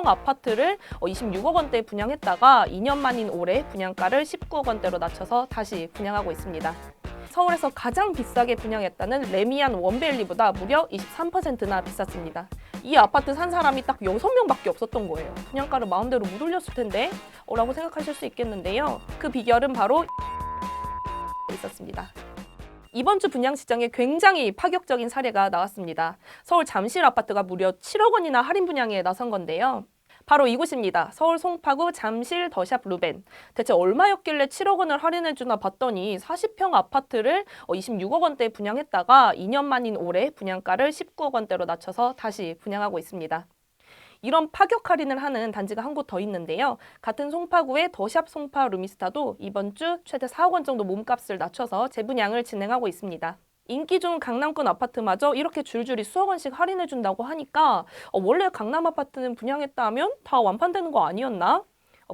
40평 아파트를 26억 원대에 분양했다가 2년 만인 올해 분양가를 19억 원대로 낮춰서 다시 분양하고 있습니다. 서울에서 가장 비싸게 분양했다는 레미안 원베일리보다 무려 23%나 비쌌습니다. 이 아파트 산 사람이 딱 6명밖에 없었던 거예요. 분양가를 마음대로 못 올렸을 텐데 라고 생각하실 수 있겠는데요. 그 비결은 바로 있었습니다. 이번 주 분양시장에 굉장히 파격적인 사례가 나왔습니다. 서울 잠실 아파트가 무려 7억 원이나 할인 분양에 나선 건데요. 바로 이곳입니다. 서울 송파구 잠실 더샵 루벤. 대체 얼마였길래 7억 원을 할인해주나 봤더니 40평 아파트를 26억 원대에 분양했다가 2년 만인 올해 분양가를 19억 원대로 낮춰서 다시 분양하고 있습니다. 이런 파격 할인을 하는 단지가 한 곳 더 있는데요. 같은 송파구의 더샵 송파 루미스타도 이번 주 최대 4억 원 정도 몸값을 낮춰서 재분양을 진행하고 있습니다. 인기 좋은 강남권 아파트마저 이렇게 줄줄이 수억 원씩 할인해준다고 하니까 원래 강남 아파트는 분양했다 하면 다 완판되는 거 아니었나?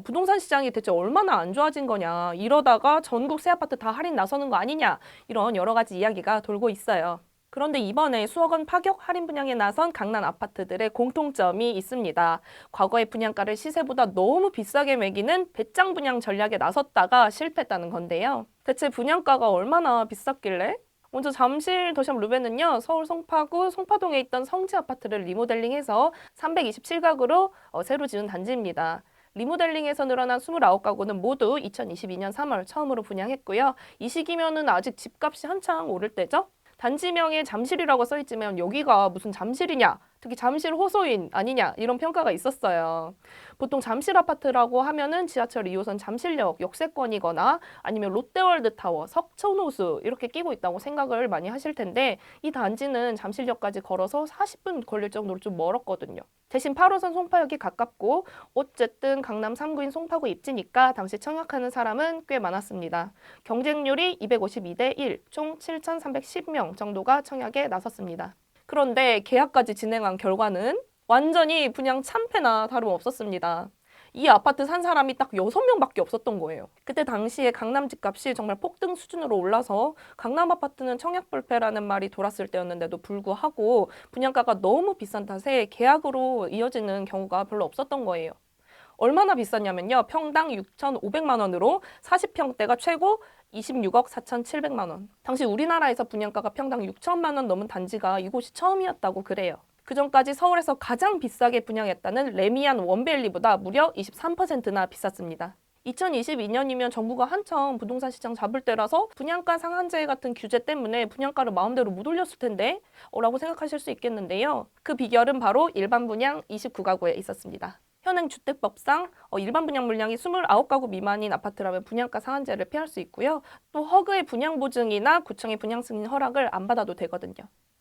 부동산 시장이 대체 얼마나 안 좋아진 거냐, 이러다가 전국 새 아파트 다 할인 나서는 거 아니냐, 이런 여러 가지 이야기가 돌고 있어요. 그런데 이번에 수억 원 파격 할인 분양에 나선 강남 아파트들의 공통점이 있습니다. 과거의 분양가를 시세보다 너무 비싸게 매기는 배짱 분양 전략에 나섰다가 실패했다는 건데요. 대체 분양가가 얼마나 비쌌길래? 먼저 잠실 더샵 루벤은요, 서울 송파구 송파동에 있던 성지 아파트를 리모델링해서 327가구로 새로 지은 단지입니다. 리모델링에서 늘어난 29가구는 모두 2022년 3월 처음으로 분양했고요. 이 시기면은 아직 집값이 한창 오를 때죠. 단지명에 잠실이라고 써있지만 여기가 무슨 잠실이냐, 특히 잠실 호소인 아니냐, 이런 평가가 있었어요. 보통 잠실 아파트라고 하면은 지하철 2호선 잠실역 역세권이거나 아니면 롯데월드타워, 석촌호수 이렇게 끼고 있다고 생각을 많이 하실 텐데, 이 단지는 잠실역까지 걸어서 40분 걸릴 정도로 좀 멀었거든요. 대신 8호선 송파역이 가깝고 어쨌든 강남 3구인 송파구 입지니까 당시 청약하는 사람은 꽤 많았습니다. 경쟁률이 252대 1, 총 7,310명 정도가 청약에 나섰습니다. 그런데 계약까지 진행한 결과는 완전히 분양 참패나 다름없었습니다. 이 아파트 산 사람이 딱 6명밖에 없었던 거예요. 그때 당시에 강남 집값이 정말 폭등 수준으로 올라서 강남 아파트는 청약 불패라는 말이 돌았을 때였는데도 불구하고 분양가가 너무 비싼 탓에 계약으로 이어지는 경우가 별로 없었던 거예요. 얼마나 비쌌냐면요. 평당 6,500만 원으로 40평대가 최고 26억 4,700만 원. 당시 우리나라에서 분양가가 평당 6천만 원 넘은 단지가 이곳이 처음이었다고 그래요. 그전까지 서울에서 가장 비싸게 분양했다는 레미안 원베일리보다 무려 23%나 비쌌습니다. 2022년이면 정부가 한창 부동산 시장 잡을 때라서 분양가 상한제 같은 규제 때문에 분양가를 마음대로 못 올렸을 텐데 라고 생각하실 수 있겠는데요. 그 비결은 바로 일반 분양 29가구에 있었습니다. 현행 주택법상 일반 분양 물량이 29가구 미만인 아파트라면 분양가 상한제를 피할 수 있고요. 또 허그의 분양 보증이나 구청의 분양 승인 허락을 안 받아도 되거든요.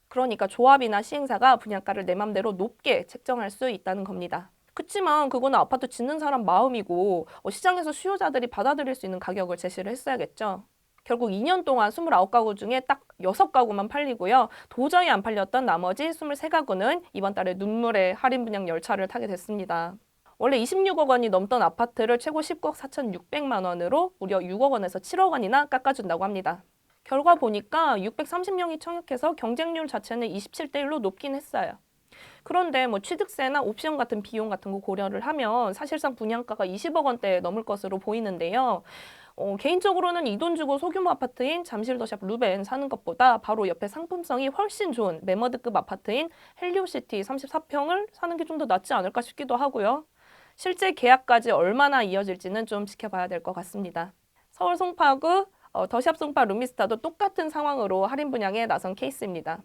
그러니까 조합이나 시행사가 분양가를 내 맘대로 높게 책정할 수 있다는 겁니다. 그치만 그거는 아파트 짓는 사람 마음이고 시장에서 수요자들이 받아들일 수 있는 가격을 제시를 했어야겠죠. 결국 2년 동안 29가구 중에 딱 6가구만 팔리고요. 도저히 안 팔렸던 나머지 23가구는 이번 달에 눈물의 할인 분양 열차를 타게 됐습니다. 원래 26억 원이 넘던 아파트를 최고 19억 4,600만 원으로 무려 6억 원에서 7억 원이나 깎아준다고 합니다. 결과 보니까 630명이 청약해서 경쟁률 자체는 27대 1로 높긴 했어요. 그런데 취득세나 옵션 같은 비용 같은 거 고려를 하면 사실상 분양가가 20억 원대에 넘을 것으로 보이는데요. 개인적으로는 이 돈 주고 소규모 아파트인 잠실 더샵 루벤 사는 것보다 바로 옆에 상품성이 훨씬 좋은 매머드급 아파트인 헬리오시티 34평을 사는 게 좀 더 낫지 않을까 싶기도 하고요. 실제 계약까지 얼마나 이어질지는 좀 지켜봐야 될 것 같습니다. 서울 송파구 더샵 송파 루미스타도 똑같은 상황으로 할인 분양에 나선 케이스입니다.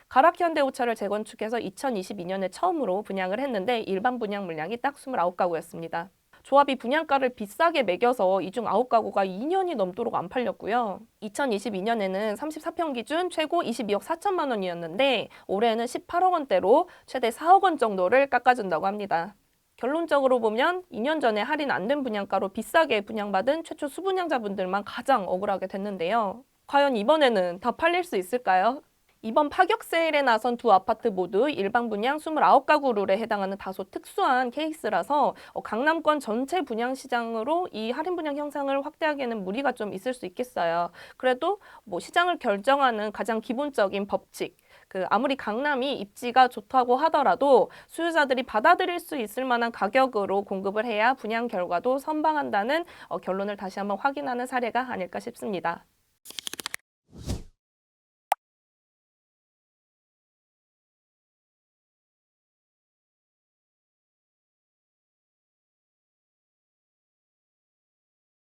가락 현대오차를 재건축해서 2022년에 처음으로 분양을 했는데 일반 분양 물량이 딱 29가구였습니다. 조합이 분양가를 비싸게 매겨서 이 중 9가구가 2년이 넘도록 안 팔렸고요. 2022년에는 34평 기준 최고 22억 4천만 원이었는데 올해는 18억 원대로 최대 4억 원 정도를 깎아준다고 합니다. 결론적으로 보면 2년 전에 할인 안 된 분양가로 비싸게 분양받은 최초 수분양자분들만 가장 억울하게 됐는데요. 과연 이번에는 다 팔릴 수 있을까요? 이번 파격 세일에 나선 두 아파트 모두 일반 분양 29가구 룰에 해당하는 다소 특수한 케이스라서 강남권 전체 분양 시장으로 이 할인 분양 형상을 확대하기에는 무리가 좀 있을 수 있겠어요. 그래도 시장을 결정하는 가장 기본적인 법칙, 아무리 강남이 입지가 좋다고 하더라도 수요자들이 받아들일 수 있을 만한 가격으로 공급을 해야 분양 결과도 선방한다는 결론을 다시 한번 확인하는 사례가 아닐까 싶습니다.